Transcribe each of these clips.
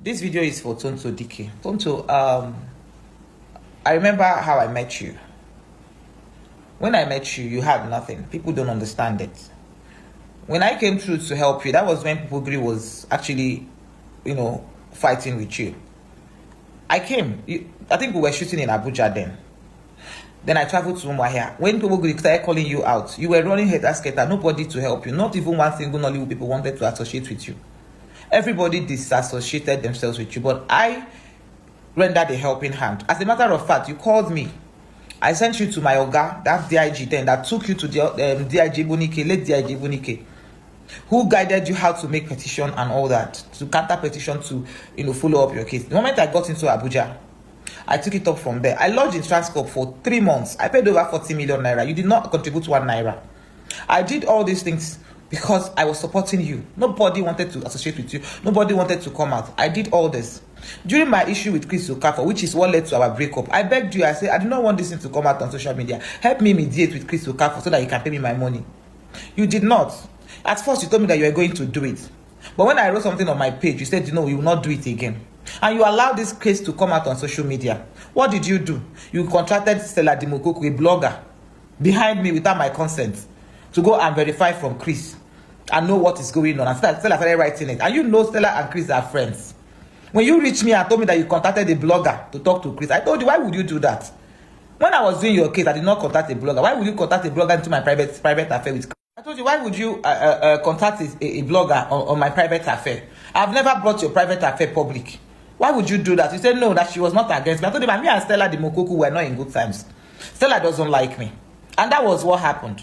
This video is for Tonto Dikeh. Tonto, I remember how I met you. When I met you, you had nothing. People don't understand it. When I came through to help you, that was when People was actually, fighting with you. I came. I think we were shooting in Abuja then. Then I traveled to Umuahia. When People started calling you out, you were running head skater, nobody to help you. Not even one single Nollywood people wanted to associate with you. Everybody disassociated themselves with you, but I rendered a helping hand. As a matter of fact, you called me. I sent you to my Ogala, that DIG then, that took you to the DIG Bunike, late DIG Bunike, who guided you how to make petition and all that, to counter petition to, follow up your case. The moment I got into Abuja, I took it up from there. I lodged in Transcorp for 3 months. I paid over 40 million naira. You did not contribute 1 naira. I did all these things because I was supporting you. Nobody wanted to associate with you. Nobody wanted to come out. I did all this. During my issue with Chris Okafor, which is what led to our breakup, I begged you. I said, I do not want this thing to come out on social media. Help me mediate with Chris Okafor so that you can pay me my money. You did not. At first, you told me that you were going to do it. But when I wrote something on my page, you said, you will not do it again. And you allowed this case to come out on social media. What did you do? You contracted Stella Dimokoku, a blogger, behind me without my consent, to go and verify from Chris and know what is going on. And Stella started writing it. And Stella and Chris are friends. When you reached me and told me that you contacted a blogger to talk to Chris, I told you, why would you do that? When I was doing your case, I did not contact a blogger. Why would you contact a blogger into my private affair with Chris? I told you, why would you contact a blogger on my private affair? I've never brought your private affair public. Why would you do that? You said no, that she was not against me. I told you, me and Stella Dimokoku were not in good times. Stella doesn't like me. And that was what happened.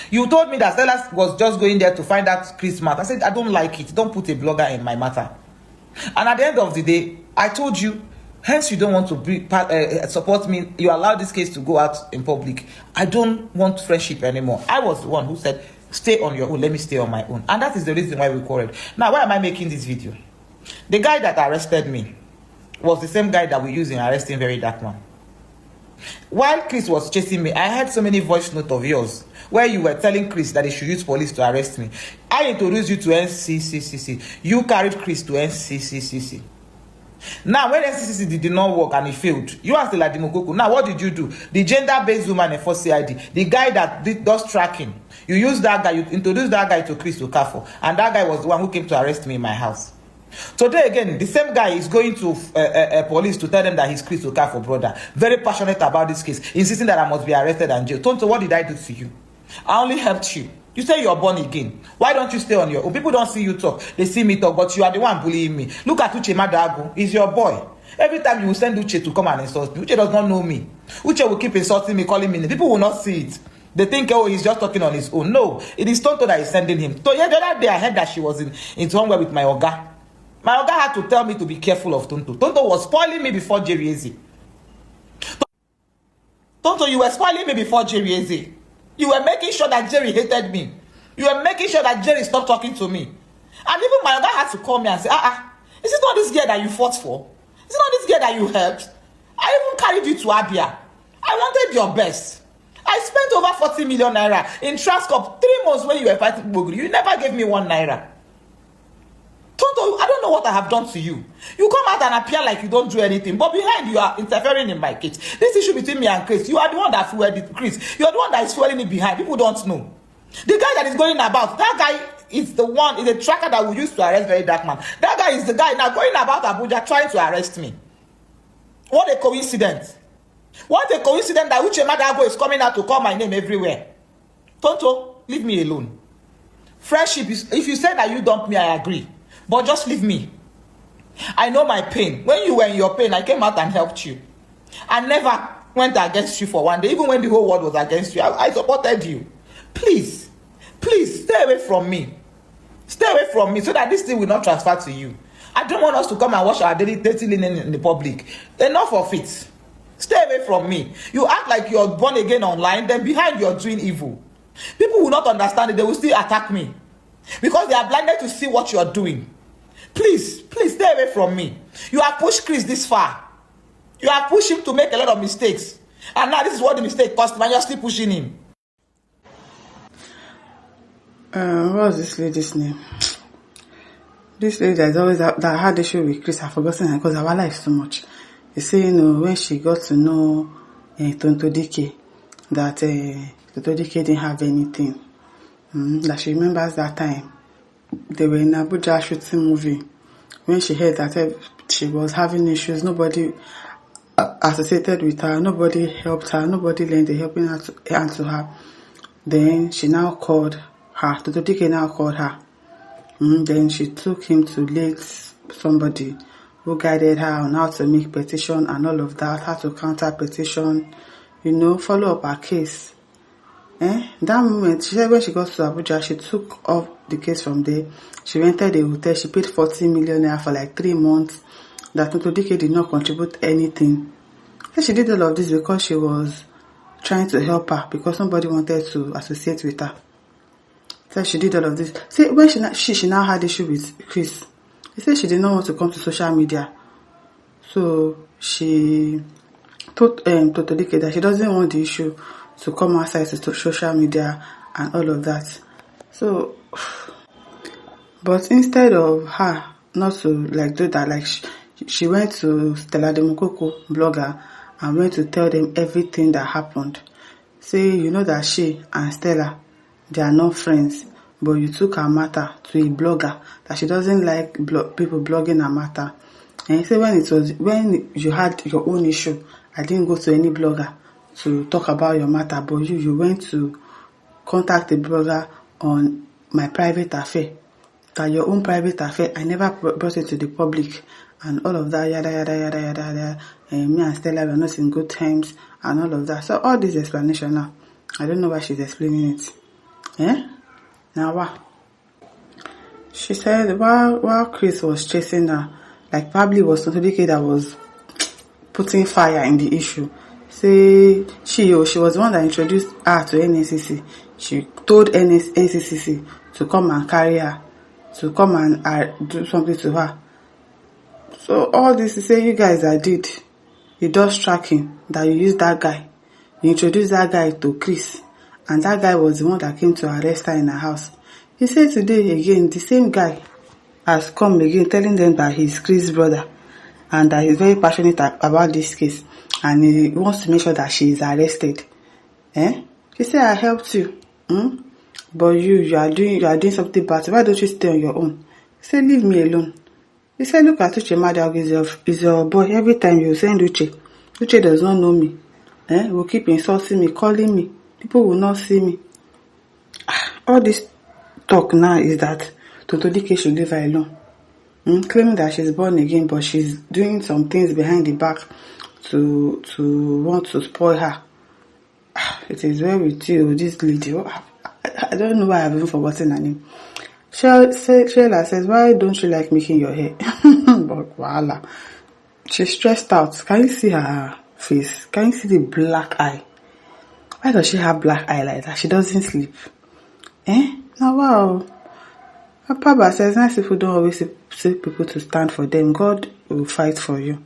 You told me that Stella was just going there to find out Chris' matter. I said, I don't like it. Don't put a blogger in my matter. And at the end of the day, I told you, hence you don't want to support me. You allow this case to go out in public. I don't want friendship anymore. I was the one who said, stay on your own. Let me stay on my own. And that is the reason why we quarreled. Now, why am I making this video? The guy that arrested me was the same guy that we used in arresting Very Dark Man. While Chris was chasing me, I had so many voice notes of yours where you were telling Chris that he should use police to arrest me. I introduced you to NCCCC. You carried Chris to NCCCC. Now, when NCCCC did not work and it failed, you asked Stella Dimokoku. Now, what did you do? The gender-based woman and for CID, the guy that does tracking, you used that guy, you introduced that guy to Chris Okafor, and that guy was the one who came to arrest me in my house. Today again, the same guy is going to police to tell them that he's Chris Okafor brother. Very passionate about this case, insisting that I must be arrested and jailed. Tonto, what did I do to you? I only helped you. You say you're born again. Why don't you stay on your own? People don't see you talk. They see me talk, but you are the one bullying me. Look at Uche Madagu. He's your boy. Every time you send Uche to come and insult me, Uche does not know me. Uche will keep insulting me, calling me. People will not see it. They think, oh, he's just talking on his own. No, it is Tonto that is sending him. So yeah, the other day I heard that she was in somewhere with my Oga. My Oga had to tell me to be careful of Tonto. Tonto was spoiling me before Jerry Eze. Tonto, you were spoiling me before Jerry Eze. You were making sure that Jerry hated me. You were making sure that Jerry stopped talking to me. And even my Oga had to call me and say, is it not this girl that you fought for? Is it not this girl that you helped? I even carried you to Abia. I wanted your best. I spent over 40 million naira in Transcorp 3 months when you were fighting Bogri. You never gave me 1 naira. Tonto, I don't know what I have done to you. You come out and appear like you don't do anything, but behind you are interfering in my case. This issue between me and Chris, you are the one that fueled it, Chris. You are the one that is fueling it behind. People don't know. The guy that is going about, that guy is the one, is a tracker that we used to arrest Very Dark Man. That guy is the guy now going about Abuja trying to arrest me. What a coincidence. What a coincidence that Uche Madago is coming out to call my name everywhere. Tonto, leave me alone. Friendship is, if you say that you dump me, I agree. But just leave me. I know my pain. When you were in your pain, I came out and helped you. I never went against you for one day. Even when the whole world was against you, I supported you. Please, please, stay away from me. Stay away from me so that this thing will not transfer to you. I don't want us to come and watch our daily dirty linen in the public. Enough of it. Stay away from me. You act like you're born again online, then behind you're doing evil. People will not understand it. They will still attack me. Because they are blinded to see what you're doing. Please, please stay away from me. You have pushed Chris this far. You have pushed him to make a lot of mistakes. And now this is what the mistake cost him, and you're still pushing him. What's this lady's name? This lady that is always that had issue with Chris, I've forgotten her because our life so much. They say, when she got to know Tonto Dikeh, that Tonto Dikeh didn't have anything. That she remembers that time they were in Abuja shooting movie. When she heard that she was having issues, nobody associated with her, nobody helped her, nobody lent a helping hand to her. Then she now called her. Tonto Dikeh now called her. Then she took him to late somebody who guided her on how to make petition and all of that, how to counter petition, follow up her case. That moment, she said when she got to Abuja, she took off the case from there. She rented a hotel. She paid 40 million naira for like 3 months. That Tonto Dikeh did not contribute anything. And she did all of this because she was trying to help her, because nobody wanted to associate with her. So she did all of this. See, when she now had issue with Chris, he said she did not want to come to social media. So she told Tonto Dikeh that she doesn't want the issue to come outside to social media and all of that. So, but instead of her not to do that, she went to Stella Demokoko, blogger, and went to tell them everything that happened. Say, that she and Stella, they are not friends, but you took her matter to a blogger, that she doesn't like people blogging her matter. And he said when you had your own issue, I didn't go to any blogger to talk about your matter, but you went to contact a blogger on my private affair. That your own private affair, I never brought it to the public, and all of that, yada yada yada yada yada. And me and Stella were not in good terms, and all of that. So all this explanation now, I don't know why she's explaining it. Now what? She said while Chris was chasing her, probably it was Tonto Dikeh that was putting fire in the issue. Say she was the one that introduced her to NCCC. She told NCCC to come and carry her, to come and do something to her. So all this to say, you guys that did the dust tracking, that you used that guy, you introduced that guy to Chris, and that guy was the one that came to arrest her in her house. He said today again, the same guy has come again telling them that he's Chris' brother and that he's very passionate about this case, and he wants to make sure that she is arrested. She said, I helped you. But you are doing something bad. Why don't you stay on your own? He said, leave me alone. He said, look at Uche Madog is your boy. Every time you send Uche does not know me. Will keep insulting me, calling me. People will not see me. All this talk now is that Tonto Dikeh should leave her alone. Claiming that she's born again, but she's doing some things behind the back to want to spoil her. It is well with you, this lady. I don't know why I've even forgotten her name. Sheila says, why don't you like making your hair? But voila. She's stressed out. Can you see her face? Can you see the black eye? Why does she have black eye like that? She doesn't sleep. Now wow. Papa says, nice people don't always say people to stand for them. God will fight for you.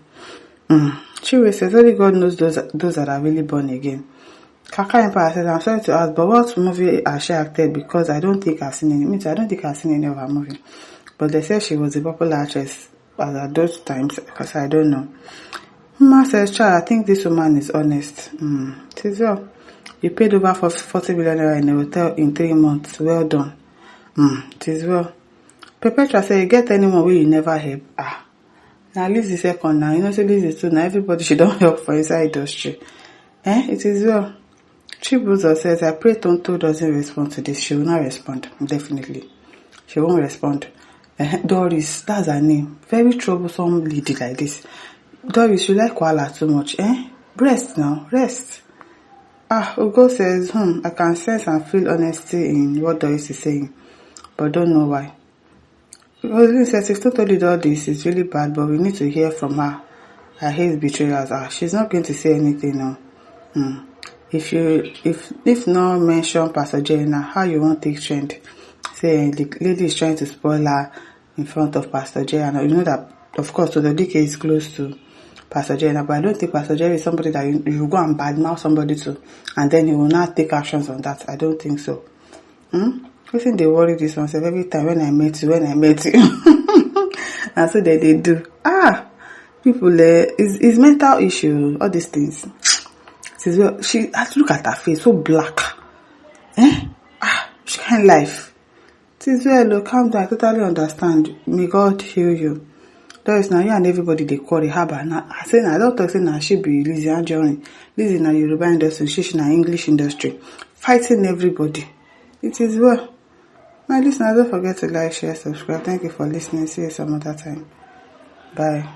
Chiwe says, only God knows those that are really born again. Kaka Empire says, I'm sorry to ask, but what movie has she acted? Because I don't think I've seen any. I don't think I've seen any of her movie. But they say she was a popular actress at those times, because I don't know. Mama says, child, I think this woman is honest. It is well. You paid over 40 billion naira in a hotel in 3 months. Well done. It is well. Perpetua says, you get anyone where you never help? Now Liz the second now. Say Liz is two now. Everybody should don't help for inside industry. It is well. Chibuzo says, I pray Tonto doesn't respond to this. She will not respond. Definitely. She won't respond. Doris, that's her name. Very troublesome lady like this. Doris, you like Koala too much. Rest now. Rest. Ugo says, I can sense and feel honesty in what Doris is saying, but don't know why. Roslyn says, if Tonto did all this, it's really bad, but we need to hear from her. I hate betrayers. She's not going to say anything now. If no mention Pastor Jenna, how you won't take trend? Say the lady is trying to spoil her in front of Pastor Jenna. You know that, of course, so the Dikeh is close to Pastor Jenna, but I don't think Pastor Jenna is somebody that you go and badmouth somebody to, and then he will not take actions on that. I don't think so. I think they worry this one every time when I met you. And so they do. People, it's mental issue, all these things. She has to look at her face, so black. She can't life. It is well, calm down, I totally understand. May God heal you. Doris, now you and everybody they call the harbor. Now I say I don't talk say now she be Lizzie and Johnny. Lizzie na Yoruba industry, she na English industry. Fighting everybody. It is well. My listeners, don't forget to like, share, subscribe. Thank you for listening. See you some other time. Bye.